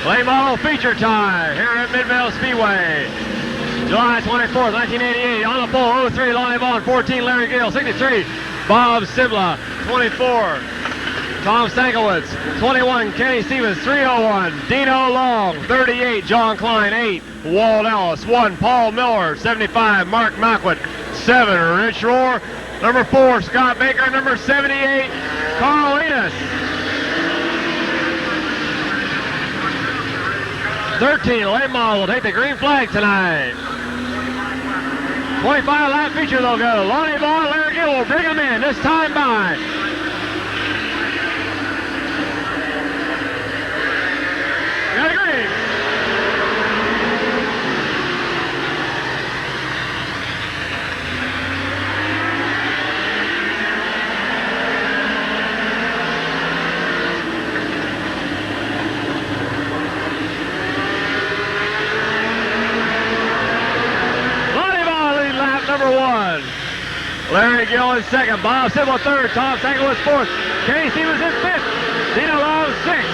Late model feature time here at Midvale Speedway. July 24th, 1988. On the pole, 03, Lonnie Vaughn. 14, Larry Gill. 63, Bob Sibla. 24, Tom Stankiewicz. 21, Kenny Stevens. 301, Dino Long. 38, John Klein. 8, Walt Ellis. 1, Paul Miller. 75, Mark Malquit. 7, Rich Rohr. Number 4, Scott Baker. Number 78, Carl Enos. 13, late model will take the green flag tonight. 25 lap feature they'll go. Lonnie Vaughn, Larry Gill will bring them in this time by. Got a green. Number 1. Larry Gill in second. Bob Sibble third. Tom Stankiewicz fourth. Kenny Stevens in fifth. Dino Long sixth.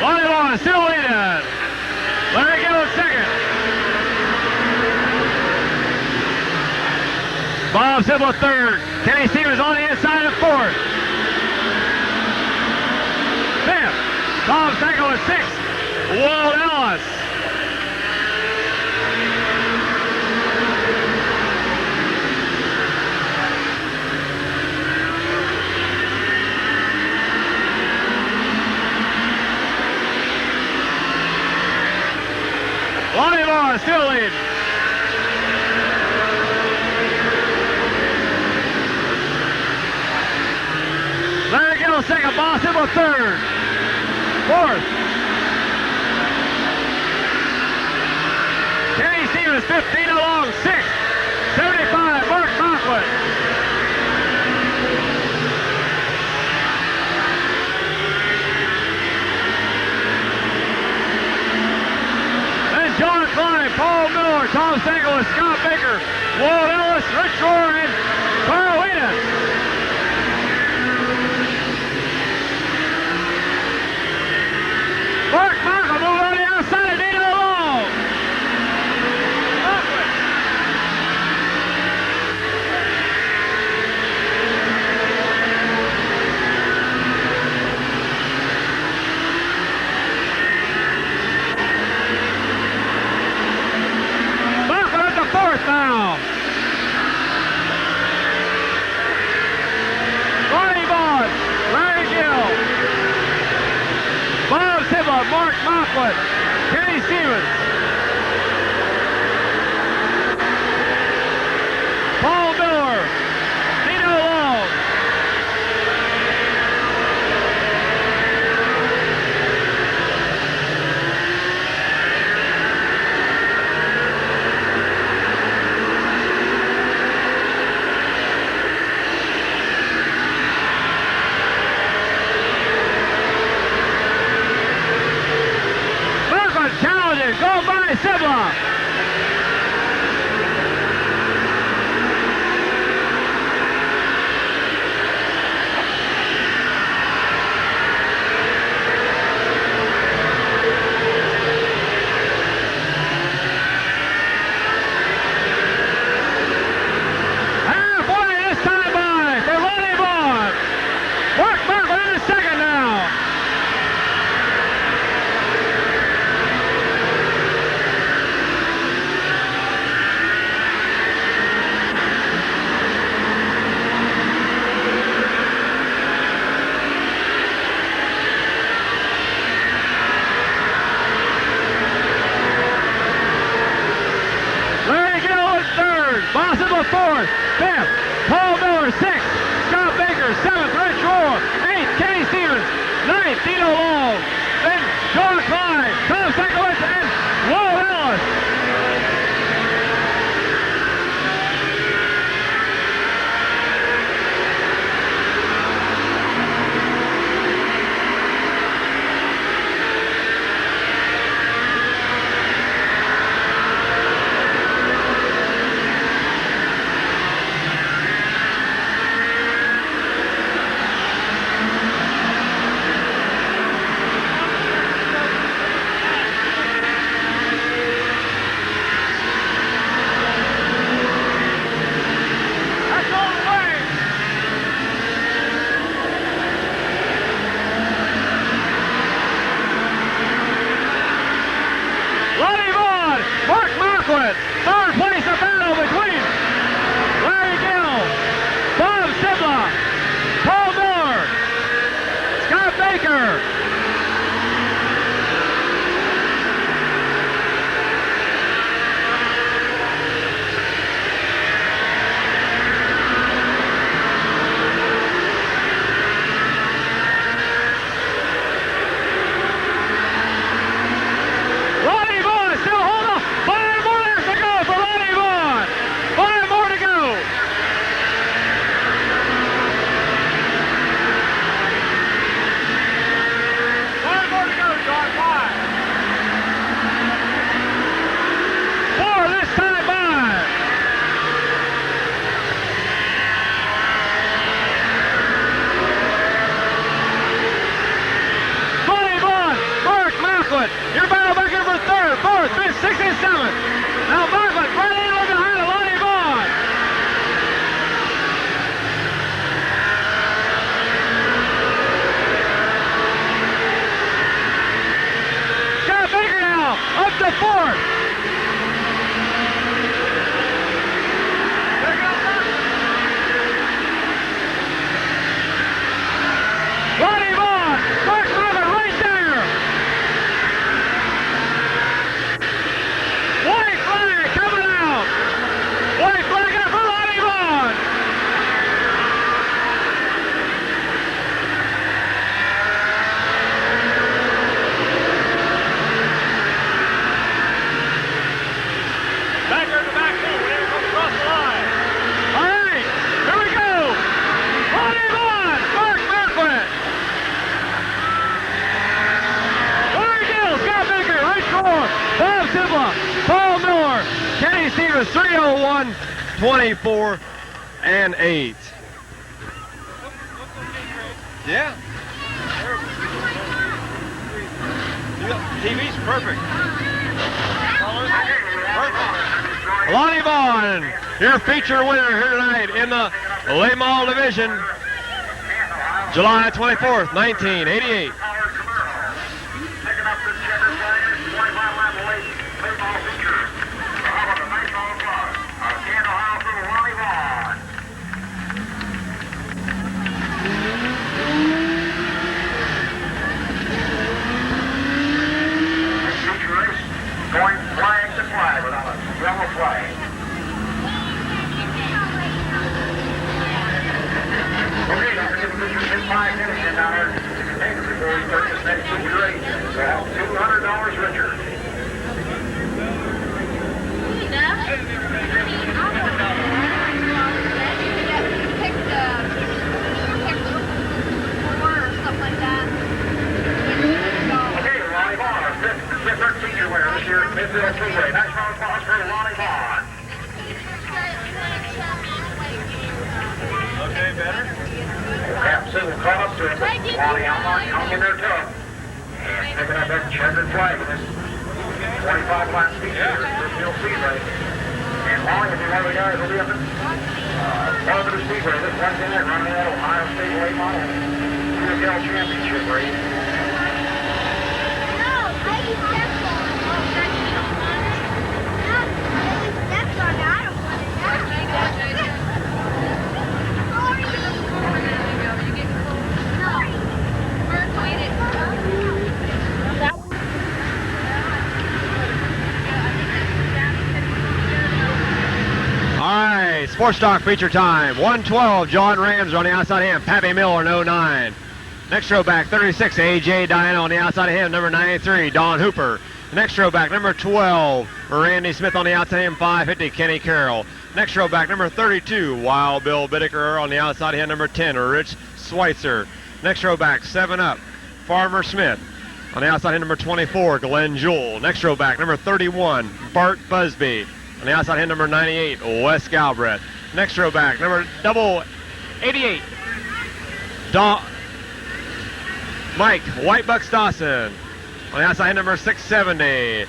Lonnie Vaughn still leading. Larry Gill in second. Bob Sibble third. Kenny Stevens on the inside of fourth. Fifth. Tom Stankiewicz sixth. Walt Ellis. Sibla third. Fourth. Kenny Stevens 15 along. Sixth. 75, Mark Conklin. Then John Klein, Paul Miller, Tom Stankovic, Scott Baker, Walt Ellis, Rich Rohr, and Carl Enos. Mark Michael moved on the outside of Dino Long. Michael at the fourth now. Ronnie Vaughn, Larry Gill, Bob Sibla, Mark Conklin, Kenny Stevens, Paul Miller, Dino Long. Conklin challenging, go by Sibla. Halfway this time by for Ronnie Vaughn. Mark Conklin in the second now. Larry Gill is third, Bob Sibla fourth, fifth, Paul Miller sixth, Scott Baker seventh, Rich Rohr eighth, Kenny Stevens ninth, Dino Long, then John Klein, Tom Stankovic, and Walt Ellis. That's all the way. Ronnie Vaughn, Mark Conklin, third place a battle between Larry Gill, Bob Sibla, Paul Miller, Scott Baker. Ronnie Vaughn still hold on. 5 more laps to go for Ronnie Vaughn. 5 more to go. 21, 24, and 8. Yeah. TV's perfect. Perfect. Lonnie Vaughn, your feature winner here tonight in the late model division, July 24th, 1988. Picking up this checker flag, 25 lap late model feature. So how about a nice round of applause? Canton, Ohio for Lonnie Vaughn. Next feature race, going flag to flag without a yellow flag. Okay, Dr. Gibbons, in 5 minutes and now before we start this next feature race. So $200 richer. Okay, Lonnie Vaughn, our fifth feature winner this year, Mid-Vid Speedway. Nice round of applause for Lonnie Vaughn. Okay, better? Captain Civil caught up to him, but Lonnie hung in there tough. And picking up that checkered flag in this 25 lap speed here, Midvale Speedway. And Lonnie will be one of the guys who will be up at Mid-Vid Speedway this Wednesday night running that Ohio State late model USL Championship race. Sports Talk feature time. 112, John Ramser on the outside of him. Pappy Miller, 09. Next row back, 36, A.J. Diana on the outside of him. Number 93, Don Hooper. Next row back, number 12, Randy Smith on the outside of him. 550, Kenny Carroll. Next row back, number 32, Wild Bill Bittaker on the outside of him. Number 10, Rich Schweitzer. Next row back, 7 up, Farmer Smith. On the outside of him, number 24, Glenn Jewell. Next row back, number 31, Bart Busby. On the outside hand, number 98, Wes Galbraith. Next row back, number 88, Mike Whitebucks Dawson. On the outside hand, number 670,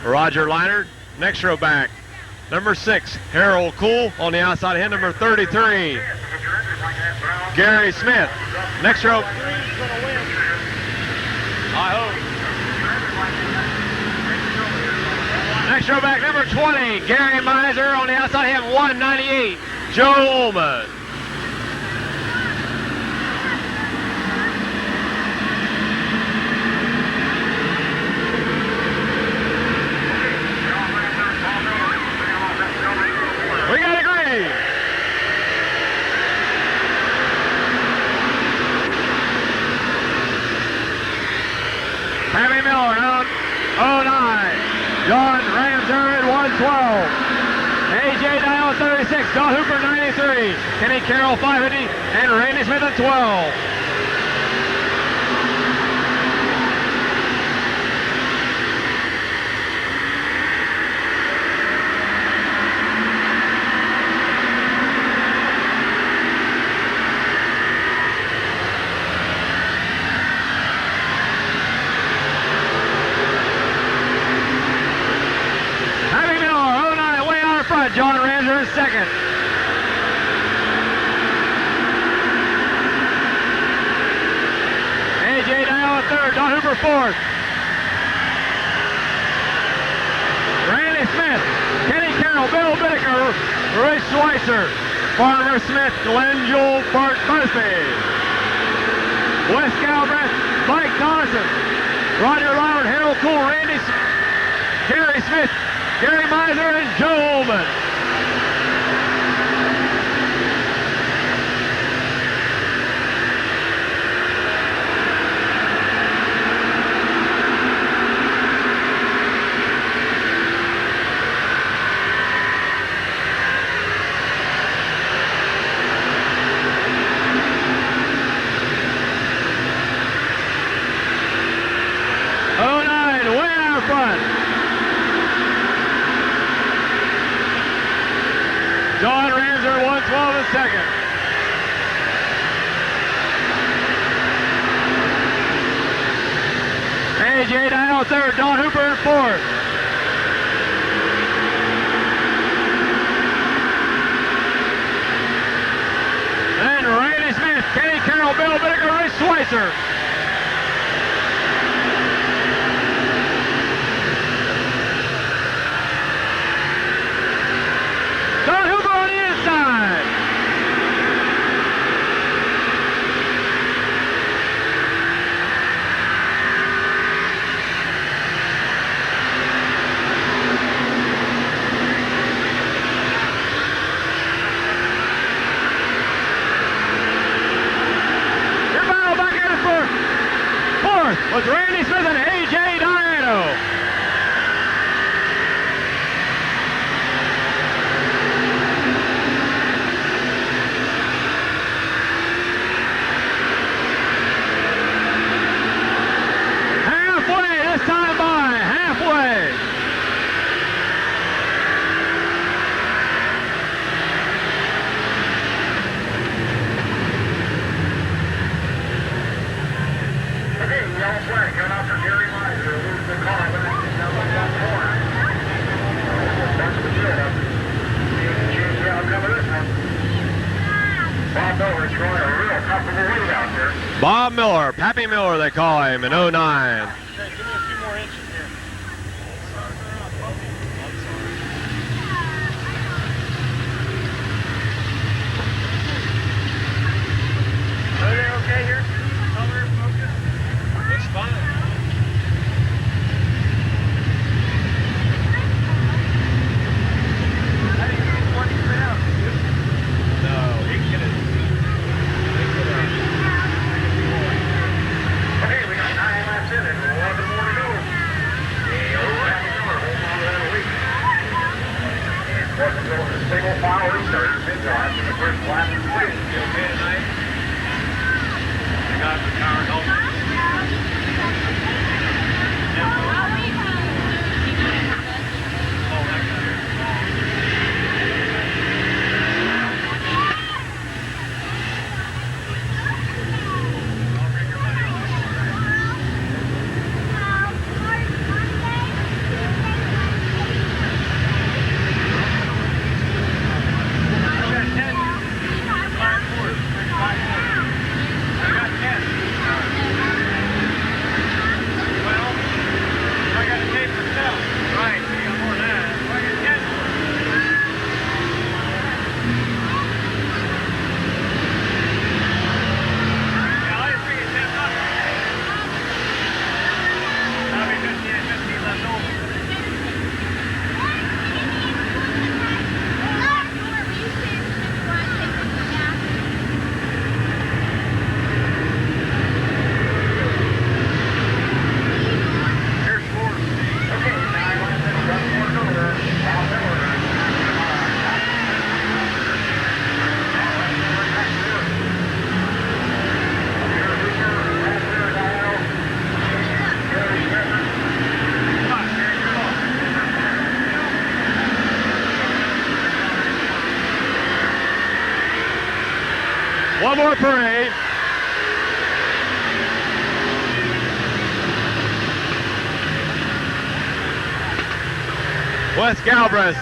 Roger Leinert. Next row back, number 6, Harold Cool. On the outside hand, number 33, Gary Smith. Next row, I hope. Next row back, number 20, Gary Miser. On the outside, have 198, Joe Ullman. We got a green. Pappy Miller out 09. John Ramser at 112. A.J. Dial 36. Don Hooper 93. Kenny Carroll 550. And Randy Smith at 12. John Ramser is second. A.J. Dial third. Don Hooper fourth. Randy Smith, Kenny Carroll, Bill Bittaker, Rich Schweitzer, Farmer Smith, Glenn Jewell, Bart Busby, Wes Galbraith, Mike Dawson, Roger Leinert, Harold Cool, Gary Smith, Gary Miser, and Joe Ullman. second. AJ Dial third, Don Hooper in fourth. And Randy Smith, Kenny Carroll, Bill Bittaker, Rich Schweitzer. Don Hooper on the inside. Was Randy Smith and A.J. Diano. Halfway, this time by, halfway. Yellow flag coming out for Gary Miser. Loses the car back down the left corner. That's the drill. See if the change the outcome of this one. Bob Miller is throwing a real comfortable lead out there. Bob Miller, Pappy Miller they call him in 09. Give me a few more inches here. Are they okay here? Color, focus? Looks fine. How do you get this one to come out? No, he can get it. Okay, we got 9 laps in and 11 more to go. Pappy Miller holding on to that lead. And wasn't going to single file restart. Midvale after the first lap of the race. You okay tonight? You got the power helmet? One more parade. Wes Galbraith